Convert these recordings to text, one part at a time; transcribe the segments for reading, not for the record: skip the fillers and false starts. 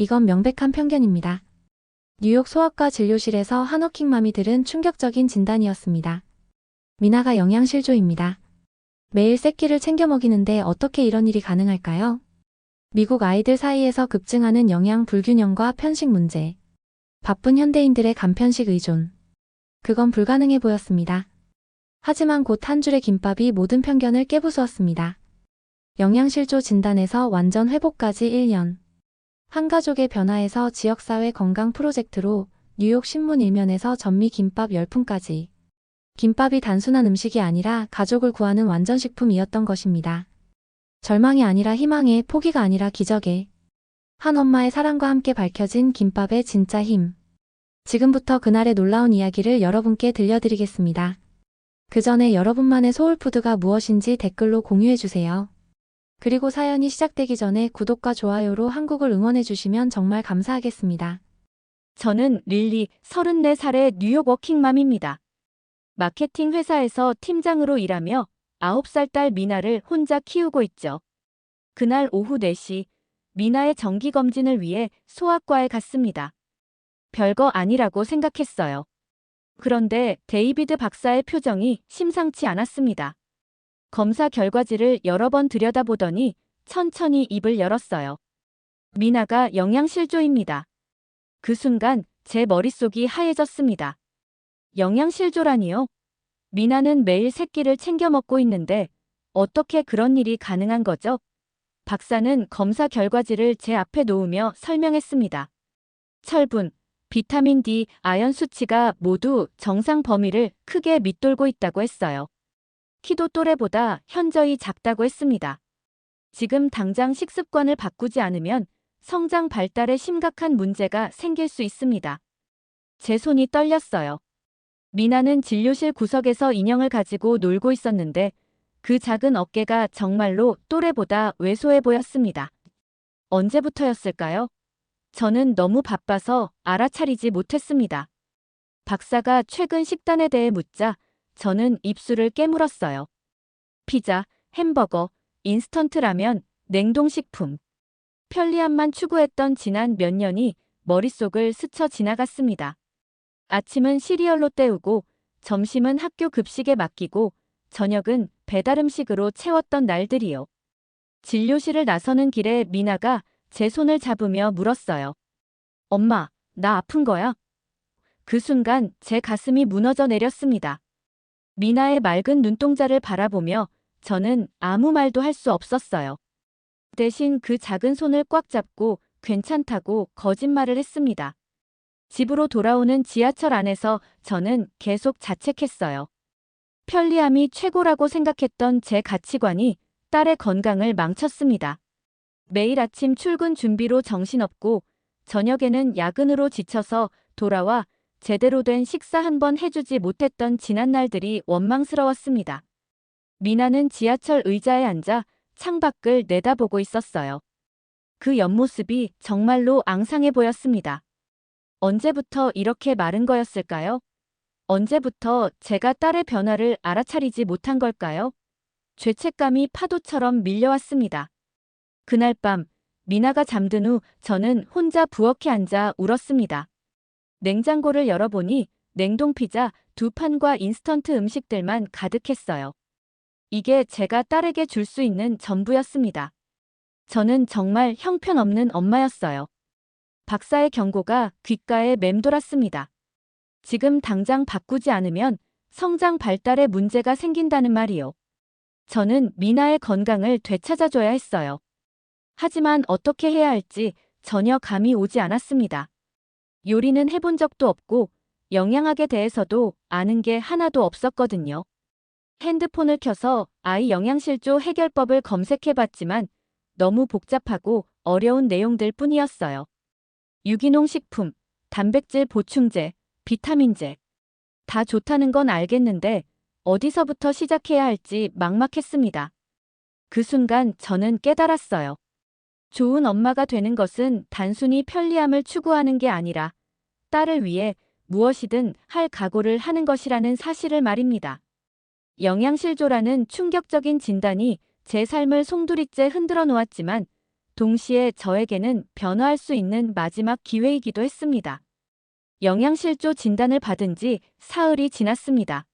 이건 명백한 편견입니다. 뉴욕 소아과 진료실에서 한워킹맘이 들은 충격적인 진단이었습니다. 미나가 영양실조입니다. 매일 새끼를 챙겨 먹이는데 어떻게 이런 일이 가능할까요? 미국 아이들 사이에서 급증하는 영양 불균형과 편식 문제. 바쁜 현대인들의 간편식 의존. 그건 불가능해 보였습니다. 하지만 곧 한 줄의 김밥이 모든 편견을 깨부수었습니다. 영양실조 진단에서 완전 회복까지 1년. 한 가족의 변화에서 지역사회 건강 프로젝트로 뉴욕 신문 일면에서 전미 김밥 열풍까지. 김밥이 단순한 음식이 아니라 가족을 구하는 완전식품이었던 것입니다. 절망이 아니라 희망의, 포기가 아니라 기적의. 한 엄마의 사랑과 함께 밝혀진 김밥의 진짜 힘. 지금부터 그날의 놀라운 이야기를 여러분께 들려드리겠습니다. 그 전에 여러분만의 소울푸드가 무엇인지 댓글로 공유해주세요. 그리고 사연이 시작되기 전에 구독과 좋아요로 한국을 응원해주시면 정말 감사하겠습니다. 저는 릴리, 34살의 뉴욕 워킹맘입니다. 마케팅 회사에서 팀장으로 일하며 9살 딸 미나를 혼자 키우고 있죠. 그날 오후 4시, 미나의 정기검진을 위해 소아과에 갔습니다. 별거 아니라고 생각했어요. 그런데 데이비드 박사의 표정이 심상치 않았습니다. 검사 결과지를 여러 번 들여다보더니 천천히 입을 열었어요. 미나가 영양실조입니다. 그 순간 제 머릿속이 하얘졌습니다. 영양실조라니요? 미나는 매일 새끼를 챙겨 먹고 있는데 어떻게 그런 일이 가능한 거죠? 박사는 검사 결과지를 제 앞에 놓으며 설명했습니다. 철분, 비타민 D, 아연 수치가 모두 정상 범위를 크게 밑돌고 있다고 했어요. 키도 또래보다 현저히 작다고 했습니다. 지금 당장 식습관을 바꾸지 않으면 성장 발달에 심각한 문제가 생길 수 있습니다. 제 손이 떨렸어요. 미나는 진료실 구석에서 인형을 가지고 놀고 있었는데 그 작은 어깨가 정말로 또래보다 왜소해 보였습니다. 언제부터였을까요? 저는 너무 바빠서 알아차리지 못했습니다. 박사가 최근 식단에 대해 묻자 저는 입술을 깨물었어요. 피자, 햄버거, 인스턴트 라면, 냉동식품. 편리함만 추구했던 지난 몇 년이 머릿속을 스쳐 지나갔습니다. 아침은 시리얼로 때우고 점심은 학교 급식에 맡기고 저녁은 배달 음식으로 채웠던 날들이요. 진료실을 나서는 길에 미나가 제 손을 잡으며 물었어요. 엄마, 나 아픈 거야? 그 순간 제 가슴이 무너져 내렸습니다. 미나의 맑은 눈동자를 바라보며 저는 아무 말도 할 수 없었어요. 대신 그 작은 손을 꽉 잡고 괜찮다고 거짓말을 했습니다. 집으로 돌아오는 지하철 안에서 저는 계속 자책했어요. 편리함이 최고라고 생각했던 제 가치관이 딸의 건강을 망쳤습니다. 매일 아침 출근 준비로 정신없고 저녁에는 야근으로 지쳐서 돌아와 제대로 된 식사 한 번 해주지 못했던 지난 날들이 원망스러웠습니다. 미나는 지하철 의자에 앉아 창밖을 내다보고 있었어요. 그 옆모습이 정말로 앙상해 보였습니다. 언제부터 이렇게 마른 거였을까요? 언제부터 제가 딸의 변화를 알아차리지 못한 걸까요? 죄책감이 파도처럼 밀려왔습니다. 그날 밤, 미나가 잠든 후 저는 혼자 부엌에 앉아 울었습니다. 냉장고를 열어보니 냉동 피자 2판과 인스턴트 음식들만 가득했어요. 이게 제가 딸에게 줄 수 있는 전부였습니다. 저는 정말 형편없는 엄마였어요. 박사의 경고가 귓가에 맴돌았습니다. 지금 당장 바꾸지 않으면 성장 발달에 문제가 생긴다는 말이요. 저는 미나의 건강을 되찾아줘야 했어요. 하지만 어떻게 해야 할지 전혀 감이 오지 않았습니다. 요리는 해본 적도 없고 영양학에 대해서도 아는 게 하나도 없었거든요. 핸드폰을 켜서 아이 영양실조 해결법을 검색해봤지만 너무 복잡하고 어려운 내용들 뿐이었어요. 유기농 식품, 단백질 보충제, 비타민제. 다 좋다는 건 알겠는데 어디서부터 시작해야 할지 막막했습니다. 그 순간 저는 깨달았어요. 좋은 엄마가 되는 것은 단순히 편리함을 추구하는 게 아니라 딸을 위해 무엇이든 할 각오를 하는 것이라는 사실을 말입니다. 영양실조라는 충격적인 진단이 제 삶을 송두리째 흔들어 놓았지만 동시에 저에게는 변화할 수 있는 마지막 기회이기도 했습니다. 영양실조 진단을 받은 지 사흘이 지났습니다.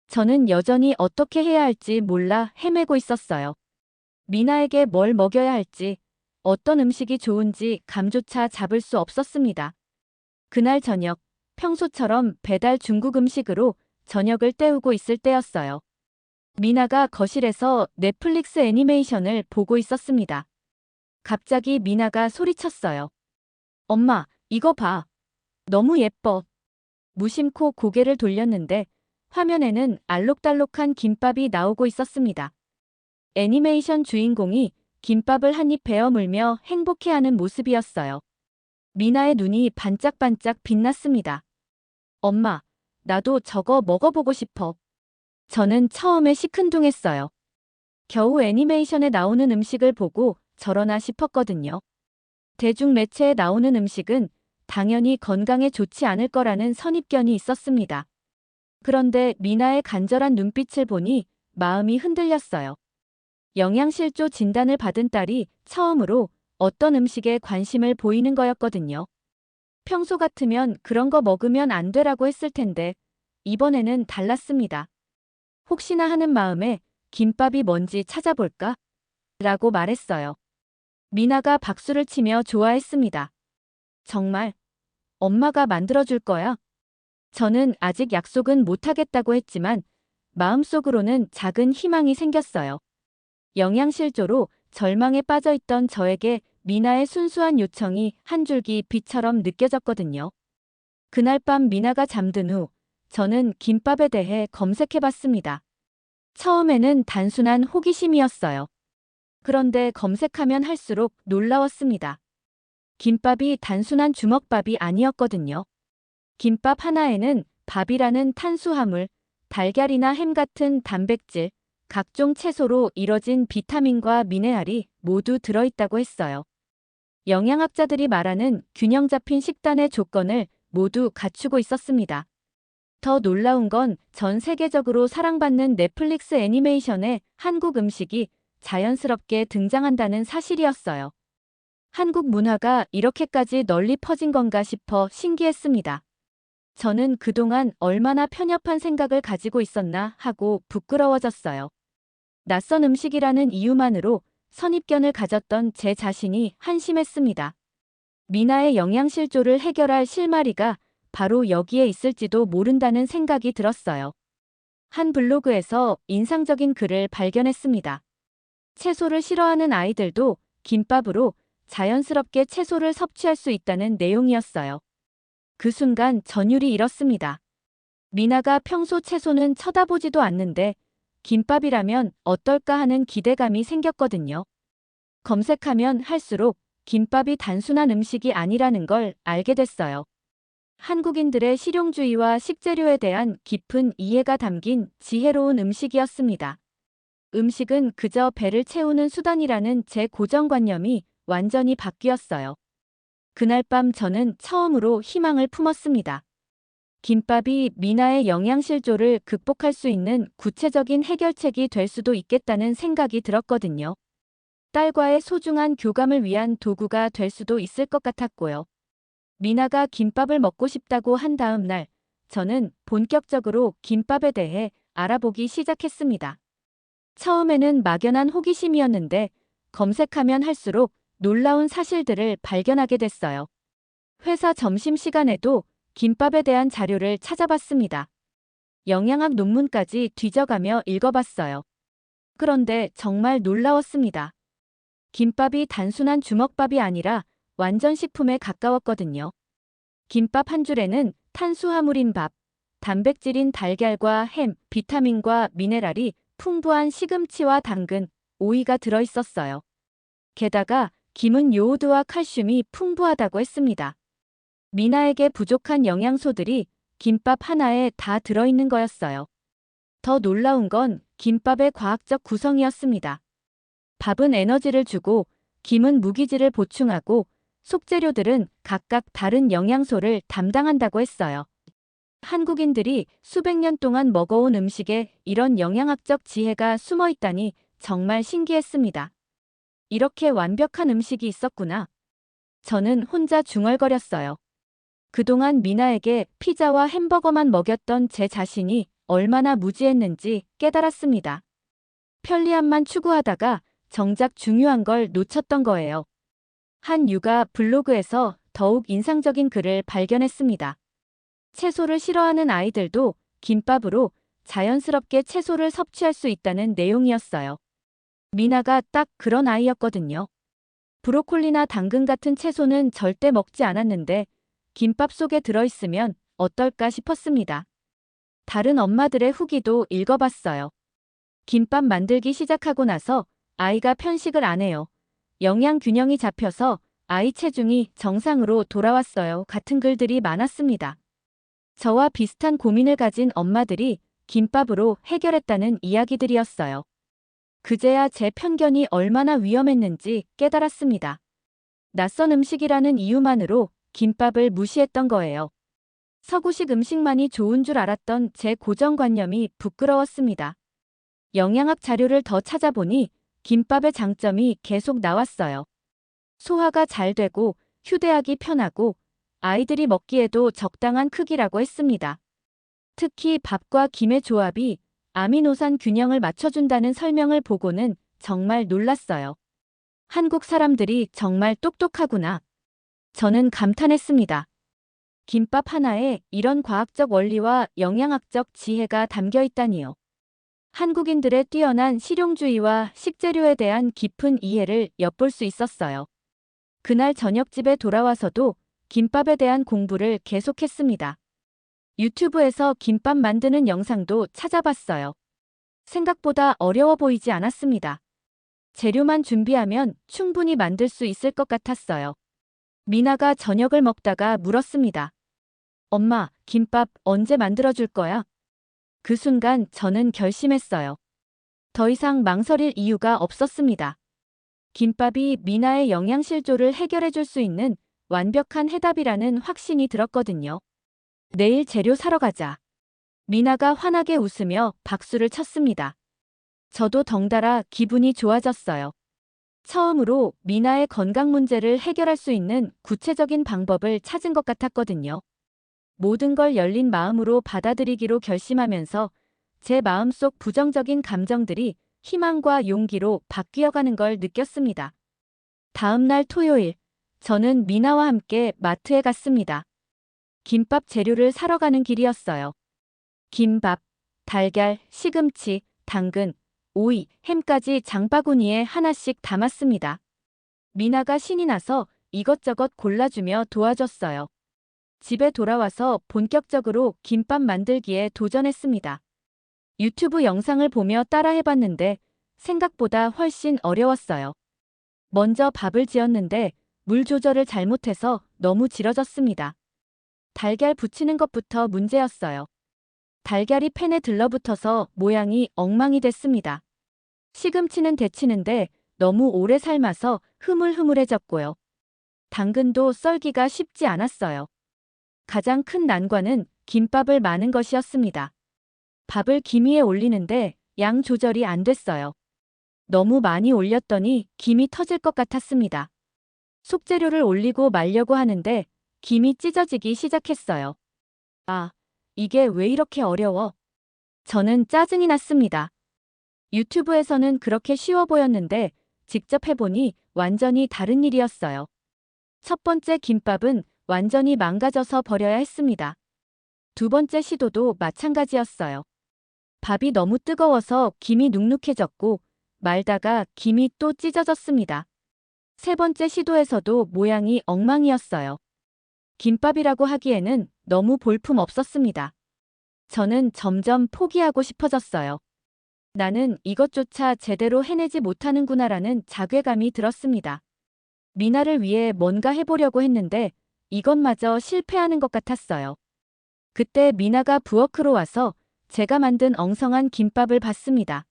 저는 여전히 어떻게 해야 할지 몰라 헤매고 있었어요. 미나에게 뭘 먹여야 할지, 어떤 음식이 좋은지 감조차 잡을 수 없었습니다. 그날 저녁, 평소처럼 배달 중국 음식으로 저녁을 때우고 있을 때였어요. 미나가 거실에서 넷플릭스 애니메이션을 보고 있었습니다. 갑자기 미나가 소리쳤어요. 엄마, 이거 봐. 너무 예뻐. 무심코 고개를 돌렸는데 화면에는 알록달록한 김밥이 나오고 있었습니다. 애니메이션 주인공이 김밥을 한 입 베어 물며 행복해하는 모습이었어요. 미나의 눈이 반짝반짝 빛났습니다. 엄마, 나도 저거 먹어보고 싶어. 저는 처음에 시큰둥했어요. 겨우 애니메이션에 나오는 음식을 보고 저러나 싶었거든요. 대중 매체에 나오는 음식은 당연히 건강에 좋지 않을 거라는 선입견이 있었습니다. 그런데 미나의 간절한 눈빛을 보니 마음이 흔들렸어요. 영양실조 진단을 받은 딸이 처음으로 어떤 음식에 관심을 보이는 거였거든요. 평소 같으면 그런 거 먹으면 안 되라고 했을 텐데 이번에는 달랐습니다. 혹시나 하는 마음에 김밥이 뭔지 찾아볼까? 라고 말했어요. 미나가 박수를 치며 좋아했습니다. 정말? 엄마가 만들어줄 거야? 저는 아직 약속은 못하겠다고 했지만 마음속으로는 작은 희망이 생겼어요. 영양실조로 절망에 빠져있던 저에게 미나의 순수한 요청이 한 줄기 빛처럼 느껴졌거든요. 그날 밤 미나가 잠든 후 저는 김밥에 대해 검색해봤습니다. 처음에는 단순한 호기심이었어요. 그런데 검색하면 할수록 놀라웠습니다. 김밥이 단순한 주먹밥이 아니었거든요. 김밥 하나에는 밥이라는 탄수화물, 달걀이나 햄 같은 단백질, 각종 채소로 이뤄진 비타민과 미네랄이 모두 들어있다고 했어요. 영양학자들이 말하는 균형 잡힌 식단의 조건을 모두 갖추고 있었습니다. 더 놀라운 건 전 세계적으로 사랑받는 넷플릭스 애니메이션에 한국 음식이 자연스럽게 등장한다는 사실이었어요. 한국 문화가 이렇게까지 널리 퍼진 건가 싶어 신기했습니다. 저는 그동안 얼마나 편협한 생각을 가지고 있었나 하고 부끄러워졌어요. 낯선 음식이라는 이유만으로 선입견을 가졌던 제 자신이 한심했습니다. 미나의 영양실조를 해결할 실마리가 바로 여기에 있을지도 모른다는 생각이 들었어요. 한 블로그에서 인상적인 글을 발견했습니다. 채소를 싫어하는 아이들도 김밥으로 자연스럽게 채소를 섭취할 수 있다는 내용이었어요. 그 순간 전율이 일었습니다. 미나가 평소 채소는 쳐다보지도 않는데 김밥이라면 어떨까 하는 기대감이 생겼거든요. 검색하면 할수록 김밥이 단순한 음식이 아니라는 걸 알게 됐어요. 한국인들의 실용주의와 식재료에 대한 깊은 이해가 담긴 지혜로운 음식이었습니다. 음식은 그저 배를 채우는 수단이라는 제 고정관념이 완전히 바뀌었어요. 그날 밤 저는 처음으로 희망을 품었습니다. 김밥이 미나의 영양실조를 극복할 수 있는 구체적인 해결책이 될 수도 있겠다는 생각이 들었거든요. 딸과의 소중한 교감을 위한 도구가 될 수도 있을 것 같았고요. 미나가 김밥을 먹고 싶다고 한 다음 날, 저는 본격적으로 김밥에 대해 알아보기 시작했습니다. 처음에는 막연한 호기심이었는데 검색하면 할수록 놀라운 사실들을 발견하게 됐어요. 회사 점심시간에도 김밥에 대한 자료를 찾아봤습니다. 영양학 논문까지 뒤져가며 읽어봤어요. 그런데 정말 놀라웠습니다. 김밥이 단순한 주먹밥이 아니라 완전 식품에 가까웠거든요. 김밥 한 줄에는 탄수화물인 밥, 단백질인 달걀과 햄, 비타민과 미네랄이 풍부한 시금치와 당근, 오이가 들어있었어요. 게다가 김은 요오드와 칼슘이 풍부하다고 했습니다. 미나에게 부족한 영양소들이 김밥 하나에 다 들어있는 거였어요. 더 놀라운 건 김밥의 과학적 구성이었습니다. 밥은 에너지를 주고 김은 무기질을 보충하고 속재료들은 각각 다른 영양소를 담당한다고 했어요. 한국인들이 수백 년 동안 먹어온 음식에 이런 영양학적 지혜가 숨어 있다니 정말 신기했습니다. 이렇게 완벽한 음식이 있었구나. 저는 혼자 중얼거렸어요. 그동안 미나에게 피자와 햄버거만 먹였던 제 자신이 얼마나 무지했는지 깨달았습니다. 편리함만 추구하다가 정작 중요한 걸 놓쳤던 거예요. 한 육아 블로그에서 더욱 인상적인 글을 발견했습니다. 채소를 싫어하는 아이들도 김밥으로 자연스럽게 채소를 섭취할 수 있다는 내용이었어요. 미나가 딱 그런 아이였거든요. 브로콜리나 당근 같은 채소는 절대 먹지 않았는데 김밥 속에 들어있으면 어떨까 싶었습니다. 다른 엄마들의 후기도 읽어봤어요. 김밥 만들기 시작하고 나서 아이가 편식을 안 해요. 영양 균형이 잡혀서 아이 체중이 정상으로 돌아왔어요. 같은 글들이 많았습니다. 저와 비슷한 고민을 가진 엄마들이 김밥으로 해결했다는 이야기들이었어요. 그제야 제 편견이 얼마나 위험했는지 깨달았습니다. 낯선 음식이라는 이유만으로 김밥을 무시했던 거예요. 서구식 음식만이 좋은 줄 알았던 제 고정관념이 부끄러웠습니다. 영양학 자료를 더 찾아보니 김밥의 장점이 계속 나왔어요. 소화가 잘 되고 휴대하기 편하고 아이들이 먹기에도 적당한 크기라고 했습니다. 특히 밥과 김의 조합이 아미노산 균형을 맞춰준다는 설명을 보고는 정말 놀랐어요. 한국 사람들이 정말 똑똑하구나. 저는 감탄했습니다. 김밥 하나에 이런 과학적 원리와 영양학적 지혜가 담겨 있다니요. 한국인들의 뛰어난 실용주의와 식재료에 대한 깊은 이해를 엿볼 수 있었어요. 그날 저녁 집에 돌아와서도 김밥에 대한 공부를 계속했습니다. 유튜브에서 김밥 만드는 영상도 찾아봤어요. 생각보다 어려워 보이지 않았습니다. 재료만 준비하면 충분히 만들 수 있을 것 같았어요. 미나가 저녁을 먹다가 물었습니다. 엄마, 김밥 언제 만들어줄 거야? 그 순간 저는 결심했어요. 더 이상 망설일 이유가 없었습니다. 김밥이 미나의 영양실조를 해결해 줄 수 있는 완벽한 해답이라는 확신이 들었거든요. 내일 재료 사러 가자. 미나가 환하게 웃으며 박수를 쳤습니다. 저도 덩달아 기분이 좋아졌어요. 처음으로 미나의 건강 문제를 해결할 수 있는 구체적인 방법을 찾은 것 같았거든요. 모든 걸 열린 마음으로 받아들이기로 결심하면서 제 마음속 부정적인 감정들이 희망과 용기로 바뀌어가는 걸 느꼈습니다. 다음 날 토요일, 저는 미나와 함께 마트에 갔습니다. 김밥 재료를 사러 가는 길이었어요. 김밥, 달걀, 시금치, 당근, 오이, 햄까지 장바구니에 하나씩 담았습니다. 미나가 신이 나서 이것저것 골라주며 도와줬어요. 집에 돌아와서 본격적으로 김밥 만들기에 도전했습니다. 유튜브 영상을 보며 따라해봤는데 생각보다 훨씬 어려웠어요. 먼저 밥을 지었는데 물 조절을 잘못해서 너무 질어졌습니다. 달걀 부치는 것부터 문제였어요. 달걀이 팬에 들러붙어서 모양이 엉망이 됐습니다. 시금치는 데치는데 너무 오래 삶아서 흐물흐물해졌고요. 당근도 썰기가 쉽지 않았어요. 가장 큰 난관은 김밥을 마는 것이었습니다. 밥을 김 위에 올리는데 양 조절이 안 됐어요. 너무 많이 올렸더니 김이 터질 것 같았습니다. 속재료를 올리고 말려고 하는데 김이 찢어지기 시작했어요. 아, 이게 왜 이렇게 어려워? 저는 짜증이 났습니다. 유튜브에서는 그렇게 쉬워 보였는데 직접 해보니 완전히 다른 일이었어요. 첫 번째 김밥은 완전히 망가져서 버려야 했습니다. 두 번째 시도도 마찬가지였어요. 밥이 너무 뜨거워서 김이 눅눅해졌고 말다가 김이 또 찢어졌습니다. 세 번째 시도에서도 모양이 엉망이었어요. 김밥이라고 하기에는 너무 볼품 없었습니다. 저는 점점 포기하고 싶어졌어요. 나는 이것조차 제대로 해내지 못하는구나라는 자괴감이 들었습니다. 미나를 위해 뭔가 해보려고 했는데 이것마저 실패하는 것 같았어요. 그때 미나가 부엌으로 와서 제가 만든 엉성한 김밥을 봤습니다.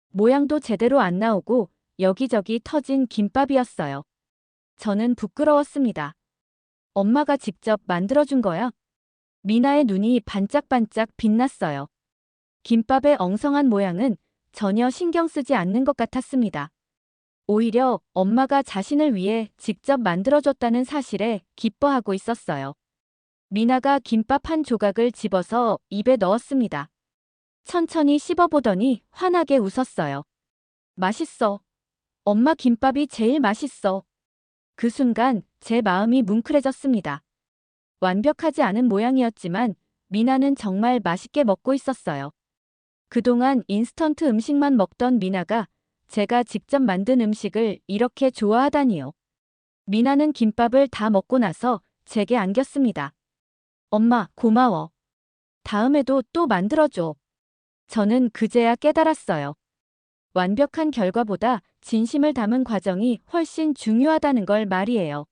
모양도 제대로 안 나오고 여기저기 터진 김밥이었어요. 저는 부끄러웠습니다. 엄마가 직접 만들어준 거야? 미나의 눈이 반짝반짝 빛났어요. 김밥의 엉성한 모양은 전혀 신경 쓰지 않는 것 같았습니다. 오히려 엄마가 자신을 위해 직접 만들어줬다는 사실에 기뻐하고 있었어요. 미나가 김밥 한 조각을 집어서 입에 넣었습니다. 천천히 씹어보더니 환하게 웃었어요. 맛있어. 엄마 김밥이 제일 맛있어. 그 순간 제 마음이 뭉클해졌습니다. 완벽하지 않은 모양이었지만 미나는 정말 맛있게 먹고 있었어요. 그동안 인스턴트 음식만 먹던 미나가 제가 직접 만든 음식을 이렇게 좋아하다니요. 미나는 김밥을 다 먹고 나서 제게 안겼습니다. 엄마, 고마워. 다음에도 또 만들어줘. 저는 그제야 깨달았어요. 완벽한 결과보다 진심을 담은 과정이 훨씬 중요하다는 걸 말이에요.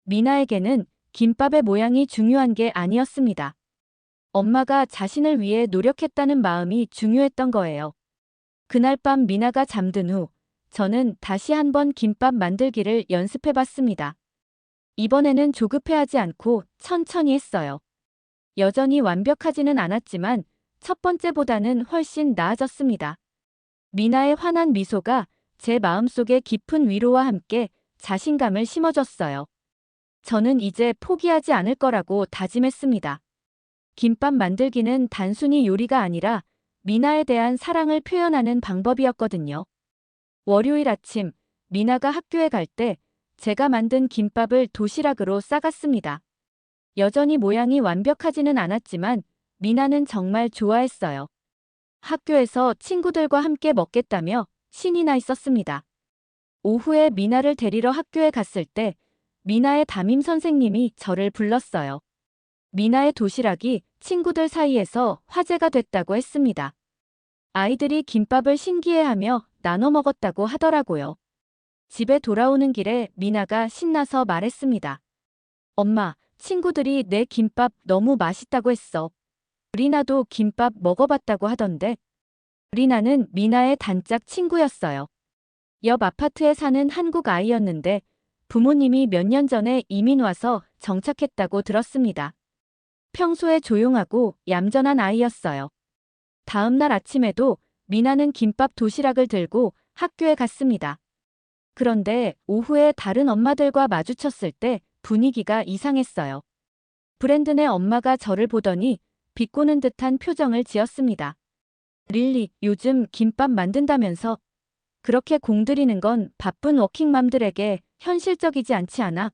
미나에게는 김밥의 모양이 중요한 게 아니었습니다. 엄마가 자신을 위해 노력했다는 마음이 중요했던 거예요. 그날 밤 미나가 잠든 후 저는 다시 한번 김밥 만들기를 연습해 봤습니다. 이번에는 조급해하지 않고 천천히 했어요. 여전히 완벽하지는 않았지만 첫 번째보다는 훨씬 나아졌습니다. 미나의 환한 미소가 제 마음속에 깊은 위로와 함께 자신감을 심어줬어요. 저는 이제 포기하지 않을 거라고 다짐했습니다. 김밥 만들기는 단순히 요리가 아니라 미나에 대한 사랑을 표현하는 방법이었거든요. 월요일 아침, 미나가 학교에 갈 때 제가 만든 김밥을 도시락으로 싸갔습니다. 여전히 모양이 완벽하지는 않았지만 미나는 정말 좋아했어요. 학교에서 친구들과 함께 먹겠다며 신이 나 있었습니다. 오후에 미나를 데리러 학교에 갔을 때 미나의 담임 선생님이 저를 불렀어요. 미나의 도시락이 친구들 사이에서 화제가 됐다고 했습니다. 아이들이 김밥을 신기해하며 나눠 먹었다고 하더라고요. 집에 돌아오는 길에 미나가 신나서 말했습니다. 엄마, 친구들이 내 김밥 너무 맛있다고 했어. 리나도 김밥 먹어봤다고 하던데. 리나는 미나의 단짝 친구였어요. 옆 아파트에 사는 한국 아이였는데 부모님이 몇 년 전에 이민 와서 정착했다고 들었습니다. 평소에 조용하고 얌전한 아이였어요. 다음 날 아침에도 미나는 김밥 도시락을 들고 학교에 갔습니다. 그런데 오후에 다른 엄마들과 마주쳤을 때 분위기가 이상했어요. 브랜든의 엄마가 저를 보더니 비꼬는 듯한 표정을 지었습니다. 릴리, 요즘 김밥 만든다면서? 그렇게 공들이는 건 바쁜 워킹맘들에게 현실적이지 않지 않아?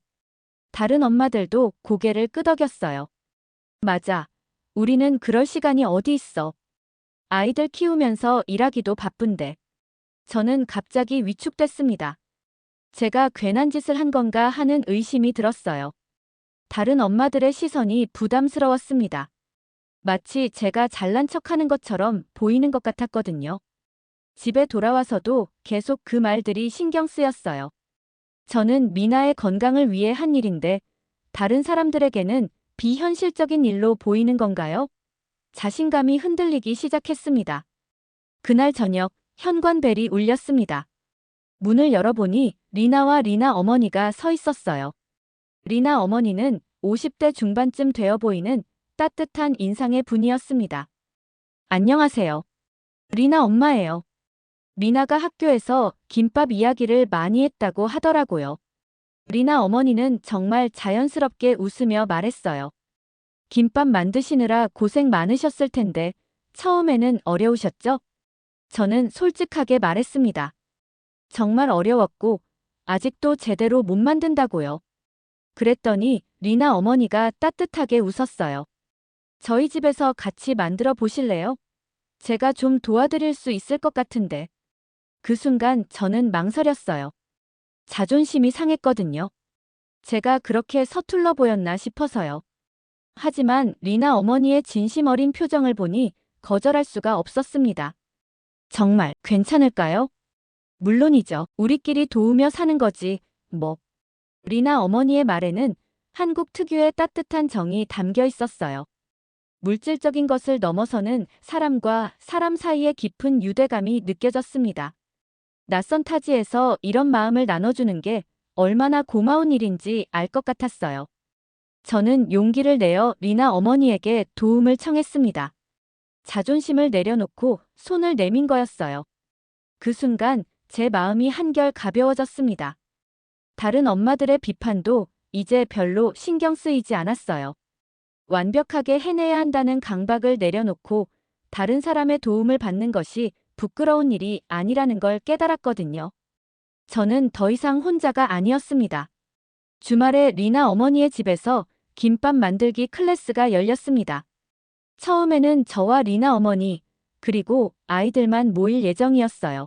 다른 엄마들도 고개를 끄덕였어요. 맞아. 우리는 그럴 시간이 어디 있어. 아이들 키우면서 일하기도 바쁜데. 저는 갑자기 위축됐습니다. 제가 괜한 짓을 한 건가 하는 의심이 들었어요. 다른 엄마들의 시선이 부담스러웠습니다. 마치 제가 잘난 척하는 것처럼 보이는 것 같았거든요. 집에 돌아와서도 계속 그 말들이 신경 쓰였어요. 저는 미나의 건강을 위해 한 일인데 다른 사람들에게는 비현실적인 일로 보이는 건가요? 자신감이 흔들리기 시작했습니다. 그날 저녁 현관벨이 울렸습니다. 문을 열어보니 리나와 리나 어머니가 서 있었어요. 리나 어머니는 50대 중반쯤 되어 보이는 따뜻한 인상의 분이었습니다. 안녕하세요. 리나 엄마예요. 미나가 학교에서 김밥 이야기를 많이 했다고 하더라고요. 리나 어머니는 정말 자연스럽게 웃으며 말했어요. 김밥 만드시느라 고생 많으셨을 텐데 처음에는 어려우셨죠? 저는 솔직하게 말했습니다. 정말 어려웠고 아직도 제대로 못 만든다고요. 그랬더니 리나 어머니가 따뜻하게 웃었어요. 저희 집에서 같이 만들어 보실래요? 제가 좀 도와드릴 수 있을 것 같은데. 그 순간 저는 망설였어요. 자존심이 상했거든요. 제가 그렇게 서툴러 보였나 싶어서요. 하지만 리나 어머니의 진심 어린 표정을 보니 거절할 수가 없었습니다. 정말 괜찮을까요? 물론이죠. 우리끼리 도우며 사는 거지, 뭐. 리나 어머니의 말에는 한국 특유의 따뜻한 정이 담겨 있었어요. 물질적인 것을 넘어서는 사람과 사람 사이의 깊은 유대감이 느껴졌습니다. 낯선 타지에서 이런 마음을 나눠주는 게 얼마나 고마운 일인지 알 것 같았어요. 저는 용기를 내어 리나 어머니에게 도움을 청했습니다. 자존심을 내려놓고 손을 내민 거였어요. 그 순간 제 마음이 한결 가벼워졌습니다. 다른 엄마들의 비판도 이제 별로 신경 쓰이지 않았어요. 완벽하게 해내야 한다는 강박을 내려놓고 다른 사람의 도움을 받는 것이 부끄러운 일이 아니라는 걸 깨달았거든요. 저는 더 이상 혼자가 아니었습니다. 주말에 리나 어머니의 집에서 김밥 만들기 클래스가 열렸습니다. 처음에는 저와 리나 어머니, 그리고 아이들만 모일 예정이었어요.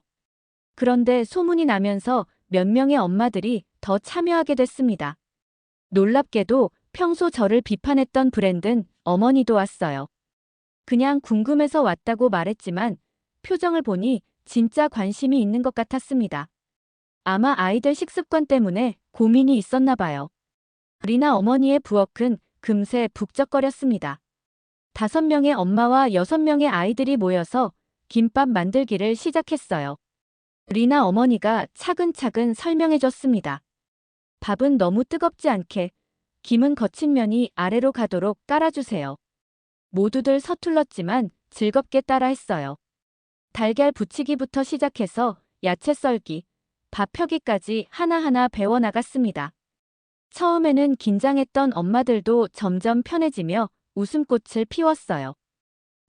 그런데 소문이 나면서 몇 명의 엄마들이 더 참여하게 됐습니다. 놀랍게도 평소 저를 비판했던 브랜든 어머니도 왔어요. 그냥 궁금해서 왔다고 말했지만 표정을 보니 진짜 관심이 있는 것 같았습니다. 아마 아이들 식습관 때문에 고민이 있었나 봐요. 리나 어머니의 부엌은 금세 북적거렸습니다. 5명의 엄마와 6명의 아이들이 모여서 김밥 만들기를 시작했어요. 리나 어머니가 차근차근 설명해줬습니다. 밥은 너무 뜨겁지 않게, 김은 거친 면이 아래로 가도록 깔아주세요. 모두들 서툴렀지만 즐겁게 따라했어요. 달걀 부치기부터 시작해서 야채 썰기, 밥 펴기까지 하나하나 배워나갔습니다. 처음에는 긴장했던 엄마들도 점점 편해지며 웃음꽃을 피웠어요.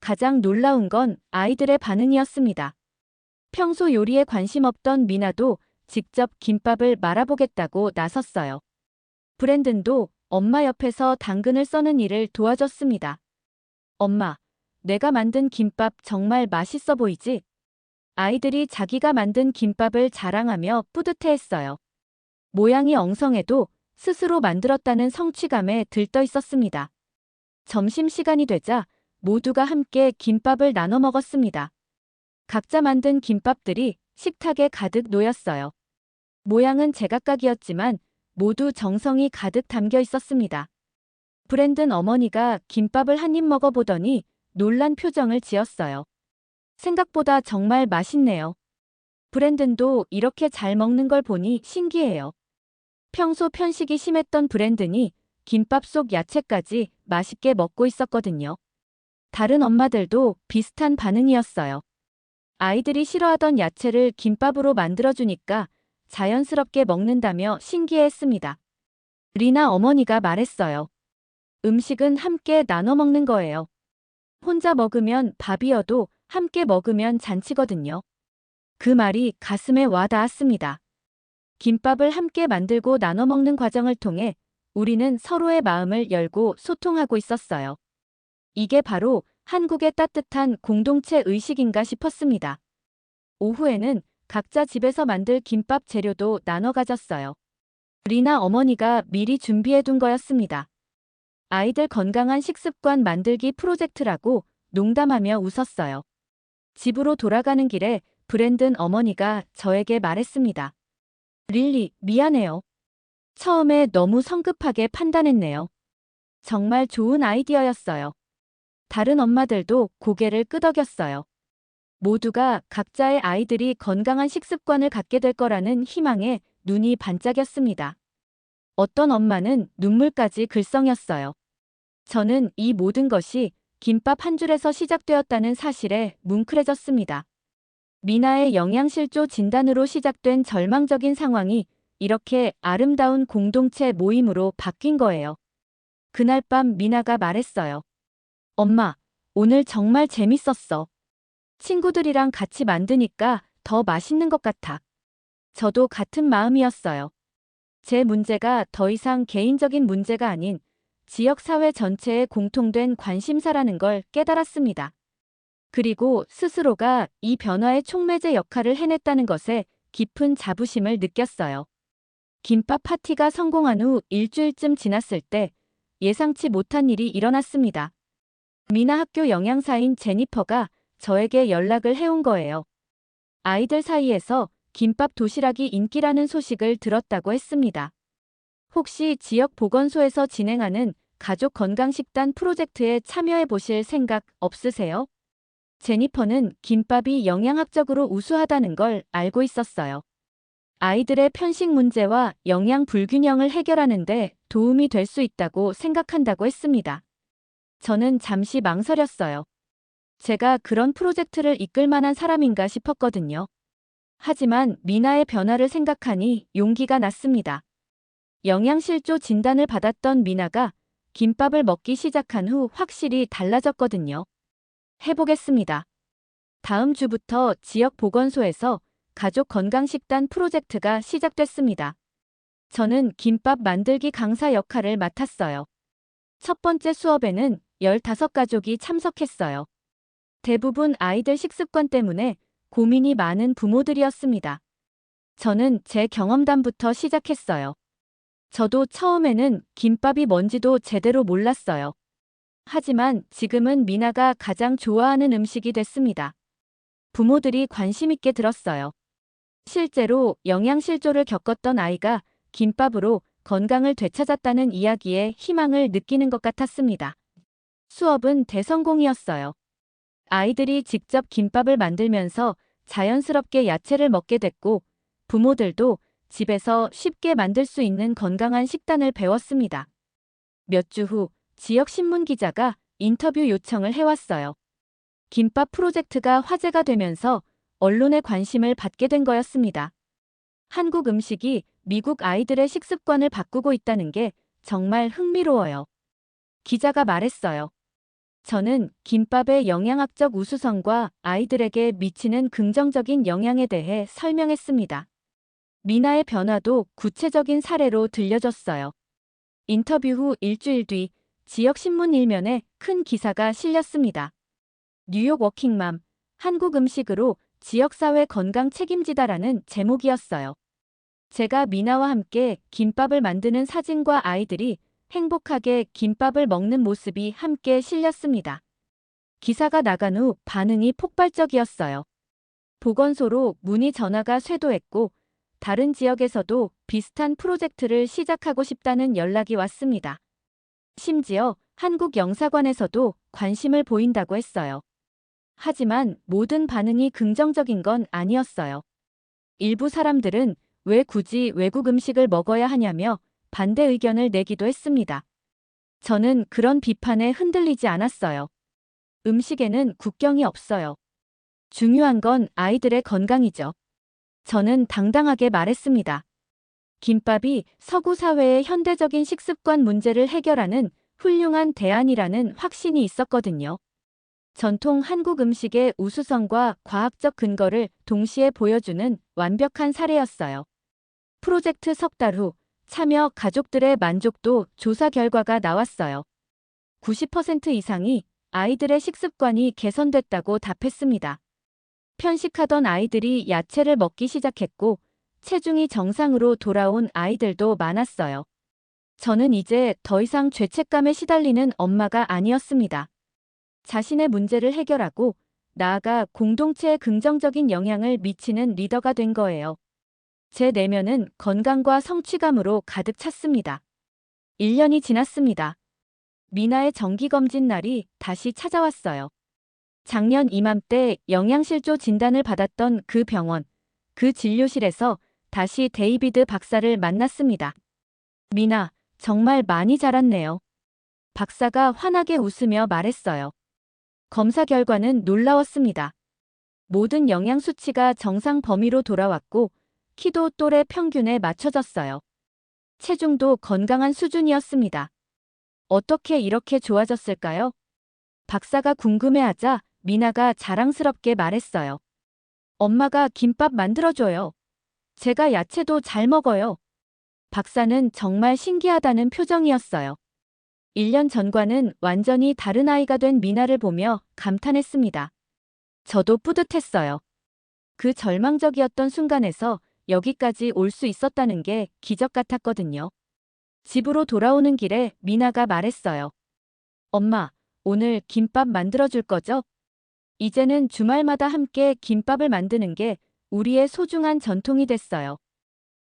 가장 놀라운 건 아이들의 반응이었습니다. 평소 요리에 관심 없던 미나도 직접 김밥을 말아보겠다고 나섰어요. 브랜든도 엄마 옆에서 당근을 써는 일을 도와줬습니다. 엄마, 내가 만든 김밥 정말 맛있어 보이지? 아이들이 자기가 만든 김밥을 자랑하며 뿌듯해했어요. 모양이 엉성해도 스스로 만들었다는 성취감에 들떠 있었습니다. 점심시간이 되자 모두가 함께 김밥을 나눠 먹었습니다. 각자 만든 김밥들이 식탁에 가득 놓였어요. 모양은 제각각이었지만 모두 정성이 가득 담겨 있었습니다. 브랜든 어머니가 김밥을 한 입 먹어보더니 놀란 표정을 지었어요. 생각보다 정말 맛있네요. 브랜든도 이렇게 잘 먹는 걸 보니 신기해요. 평소 편식이 심했던 브랜든이 김밥 속 야채까지 맛있게 먹고 있었거든요. 다른 엄마들도 비슷한 반응이었어요. 아이들이 싫어하던 야채를 김밥으로 만들어주니까 자연스럽게 먹는다며 신기해했습니다. 리나 어머니가 말했어요. 음식은 함께 나눠 먹는 거예요. 혼자 먹으면 밥이어도 함께 먹으면 잔치거든요. 그 말이 가슴에 와 닿았습니다. 김밥을 함께 만들고 나눠 먹는 과정을 통해 우리는 서로의 마음을 열고 소통하고 있었어요. 이게 바로 한국의 따뜻한 공동체 의식인가 싶었습니다. 오후에는 각자 집에서 만들 김밥 재료도 나눠 가졌어요. 리나 어머니가 미리 준비해둔 거였습니다. 아이들 건강한 식습관 만들기 프로젝트라고 농담하며 웃었어요. 집으로 돌아가는 길에 브랜든 어머니가 저에게 말했습니다. 릴리, 미안해요. 처음에 너무 성급하게 판단했네요. 정말 좋은 아이디어였어요. 다른 엄마들도 고개를 끄덕였어요. 모두가 각자의 아이들이 건강한 식습관을 갖게 될 거라는 희망에 눈이 반짝였습니다. 어떤 엄마는 눈물까지 글썽였어요. 저는 이 모든 것이 김밥 한 줄에서 시작되었다는 사실에 뭉클해졌습니다. 미나의 영양실조 진단으로 시작된 절망적인 상황이 이렇게 아름다운 공동체 모임으로 바뀐 거예요. 그날 밤 미나가 말했어요. 엄마, 오늘 정말 재밌었어. 친구들이랑 같이 만드니까 더 맛있는 것 같아. 저도 같은 마음이었어요. 제 문제가 더 이상 개인적인 문제가 아닌 지역사회 전체의 공통된 관심사라는 걸 깨달았습니다. 그리고 스스로가 이 변화의 촉매제 역할을 해냈다는 것에 깊은 자부심을 느꼈어요. 김밥 파티가 성공한 후 일주일쯤 지났을 때 예상치 못한 일이 일어났습니다. 미나 학교 영양사인 제니퍼가 저에게 연락을 해온 거예요. 아이들 사이에서 김밥 도시락이 인기라는 소식을 들었다고 했습니다. 혹시 지역 보건소에서 진행하는 가족 건강식단 프로젝트에 참여해 보실 생각 없으세요? 제니퍼는 김밥이 영양학적으로 우수하다는 걸 알고 있었어요. 아이들의 편식 문제와 영양 불균형을 해결하는 데 도움이 될 수 있다고 생각한다고 했습니다. 저는 잠시 망설였어요. 제가 그런 프로젝트를 이끌 만한 사람인가 싶었거든요. 하지만 미나의 변화를 생각하니 용기가 났습니다. 영양실조 진단을 받았던 미나가 김밥을 먹기 시작한 후 확실히 달라졌거든요. 해보겠습니다. 다음 주부터 지역 보건소에서 가족 건강식단 프로젝트가 시작됐습니다. 저는 김밥 만들기 강사 역할을 맡았어요. 첫 번째 수업에는 15가족이 참석했어요. 대부분 아이들 식습관 때문에 고민이 많은 부모들이었습니다. 저는 제 경험담부터 시작했어요. 저도 처음에는 김밥이 뭔지도 제대로 몰랐어요. 하지만 지금은 미나가 가장 좋아하는 음식이 됐습니다. 부모들이 관심 있게 들었어요. 실제로 영양실조를 겪었던 아이가 김밥으로 건강을 되찾았다는 이야기에 희망을 느끼는 것 같았습니다. 수업은 대성공이었어요. 아이들이 직접 김밥을 만들면서 자연스럽게 야채를 먹게 됐고, 부모들도 집에서 쉽게 만들 수 있는 건강한 식단을 배웠습니다. 몇 주 후 지역 신문 기자가 인터뷰 요청을 해왔어요. 김밥 프로젝트가 화제가 되면서 언론의 관심을 받게 된 거였습니다. 한국 음식이 미국 아이들의 식습관을 바꾸고 있다는 게 정말 흥미로워요. 기자가 말했어요. 저는 김밥의 영양학적 우수성과 아이들에게 미치는 긍정적인 영향에 대해 설명했습니다. 미나의 변화도 구체적인 사례로 들려줬어요. 인터뷰 후 일주일 뒤 지역 신문 일면에 큰 기사가 실렸습니다. 뉴욕 워킹맘, 한국 음식으로 지역사회 건강 책임지다라는 제목이었어요. 제가 미나와 함께 김밥을 만드는 사진과 아이들이 행복하게 김밥을 먹는 모습이 함께 실렸습니다. 기사가 나간 후 반응이 폭발적이었어요. 보건소로 문의 전화가 쇄도했고, 다른 지역에서도 비슷한 프로젝트를 시작하고 싶다는 연락이 왔습니다. 심지어 한국 영사관에서도 관심을 보인다고 했어요. 하지만 모든 반응이 긍정적인 건 아니었어요. 일부 사람들은 왜 굳이 외국 음식을 먹어야 하냐며 반대 의견을 내기도 했습니다. 저는 그런 비판에 흔들리지 않았어요. 음식에는 국경이 없어요. 중요한 건 아이들의 건강이죠. 저는 당당하게 말했습니다. 김밥이 서구 사회의 현대적인 식습관 문제를 해결하는 훌륭한 대안이라는 확신이 있었거든요. 전통 한국 음식의 우수성과 과학적 근거를 동시에 보여주는 완벽한 사례였어요. 프로젝트 석 달 후 참여 가족들의 만족도 조사 결과가 나왔어요. 90% 이상이 아이들의 식습관이 개선됐다고 답했습니다. 편식하던 아이들이 야채를 먹기 시작했고, 체중이 정상으로 돌아온 아이들도 많았어요. 저는 이제 더 이상 죄책감에 시달리는 엄마가 아니었습니다. 자신의 문제를 해결하고, 나아가 공동체에 긍정적인 영향을 미치는 리더가 된 거예요. 제 내면은 건강과 성취감으로 가득 찼습니다. 1년이 지났습니다. 미나의 정기검진 날이 다시 찾아왔어요. 작년 이맘때 영양실조 진단을 받았던 그 병원, 그 진료실에서 다시 데이비드 박사를 만났습니다. 미나, 정말 많이 자랐네요. 박사가 환하게 웃으며 말했어요. 검사 결과는 놀라웠습니다. 모든 영양 수치가 정상 범위로 돌아왔고, 키도 또래 평균에 맞춰졌어요. 체중도 건강한 수준이었습니다. 어떻게 이렇게 좋아졌을까요? 박사가 궁금해하자 미나가 자랑스럽게 말했어요. 엄마가 김밥 만들어줘요. 제가 야채도 잘 먹어요. 박사는 정말 신기하다는 표정이었어요. 1년 전과는 완전히 다른 아이가 된 미나를 보며 감탄했습니다. 저도 뿌듯했어요. 그 절망적이었던 순간에서 여기까지 올 수 있었다는 게 기적 같았거든요. 집으로 돌아오는 길에 미나가 말했어요. 엄마, 오늘 김밥 만들어줄 거죠? 이제는 주말마다 함께 김밥을 만드는 게 우리의 소중한 전통이 됐어요.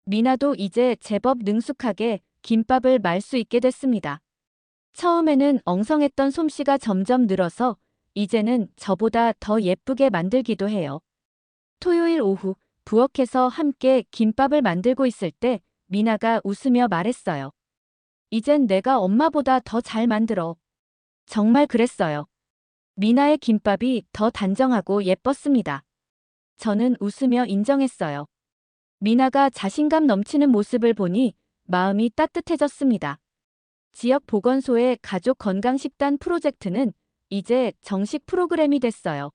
미나도 이제 제법 능숙하게 김밥을 말 수 있게 됐습니다. 처음에는 엉성했던 솜씨가 점점 늘어서 이제는 저보다 더 예쁘게 만들기도 해요. 토요일 오후 부엌에서 함께 김밥을 만들고 있을 때 미나가 웃으며 말했어요. 이젠 내가 엄마보다 더 잘 만들어. 정말 그랬어요. 미나의 김밥이 더 단정하고 예뻤습니다. 저는 웃으며 인정했어요. 미나가 자신감 넘치는 모습을 보니 마음이 따뜻해졌습니다. 지역 보건소의 가족 건강 식단 프로젝트는 이제 정식 프로그램이 됐어요.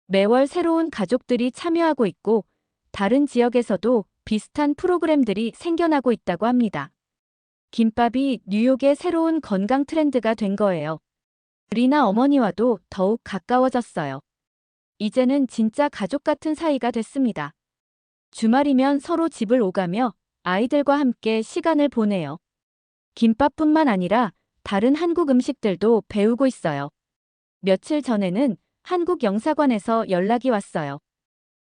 매월 새로운 가족들이 참여하고 있고 다른 지역에서도 비슷한 프로그램들이 생겨나고 있다고 합니다. 김밥이 뉴욕의 새로운 건강 트렌드가 된 거예요. 리나 어머니와도 더욱 가까워졌어요. 이제는 진짜 가족 같은 사이가 됐습니다. 주말이면 서로 집을 오가며 아이들과 함께 시간을 보내요. 김밥뿐만 아니라 다른 한국 음식들도 배우고 있어요. 며칠 전에는 한국 영사관에서 연락이 왔어요.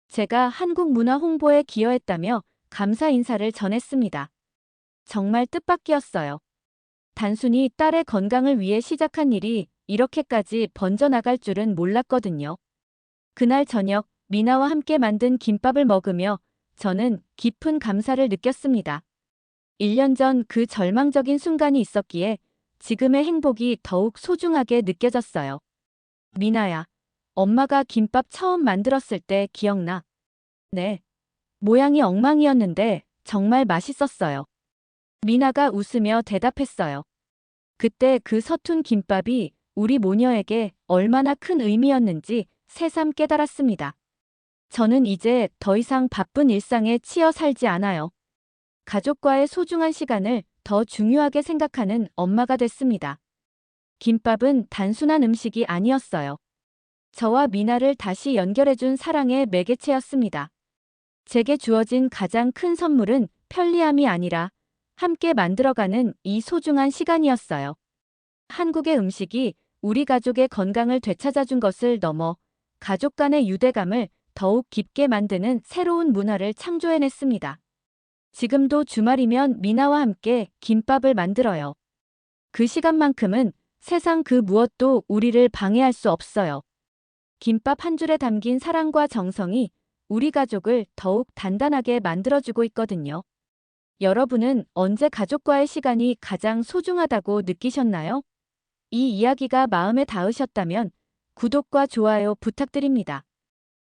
제가 한국 문화 홍보에 기여했다며 감사 인사를 전했습니다. 정말 뜻밖이었어요. 단순히 딸의 건강을 위해 시작한 일이 이렇게까지 번져나갈 줄은 몰랐거든요. 그날 저녁 미나와 함께 만든 김밥을 먹으며 저는 깊은 감사를 느꼈습니다. 1년 전 그 절망적인 순간이 있었기에 지금의 행복이 더욱 소중하게 느껴졌어요. 미나야, 엄마가 김밥 처음 만들었을 때 기억나? 네. 모양이 엉망이었는데 정말 맛있었어요. 미나가 웃으며 대답했어요. 그때 그 서툰 김밥이 우리 모녀에게 얼마나 큰 의미였는지 새삼 깨달았습니다. 저는 이제 더 이상 바쁜 일상에 치여 살지 않아요. 가족과의 소중한 시간을 더 중요하게 생각하는 엄마가 됐습니다. 김밥은 단순한 음식이 아니었어요. 저와 미나를 다시 연결해준 사랑의 매개체였습니다. 제게 주어진 가장 큰 선물은 편리함이 아니라 함께 만들어가는 이 소중한 시간이었어요. 한국의 음식이 우리 가족의 건강을 되찾아준 것을 넘어 가족 간의 유대감을 더욱 깊게 만드는 새로운 문화를 창조해냈습니다. 지금도 주말이면 미나와 함께 김밥을 만들어요. 그 시간만큼은 세상 그 무엇도 우리를 방해할 수 없어요. 김밥 한 줄에 담긴 사랑과 정성이 우리 가족을 더욱 단단하게 만들어주고 있거든요. 여러분은 언제 가족과의 시간이 가장 소중하다고 느끼셨나요? 이 이야기가 마음에 닿으셨다면 구독과 좋아요 부탁드립니다.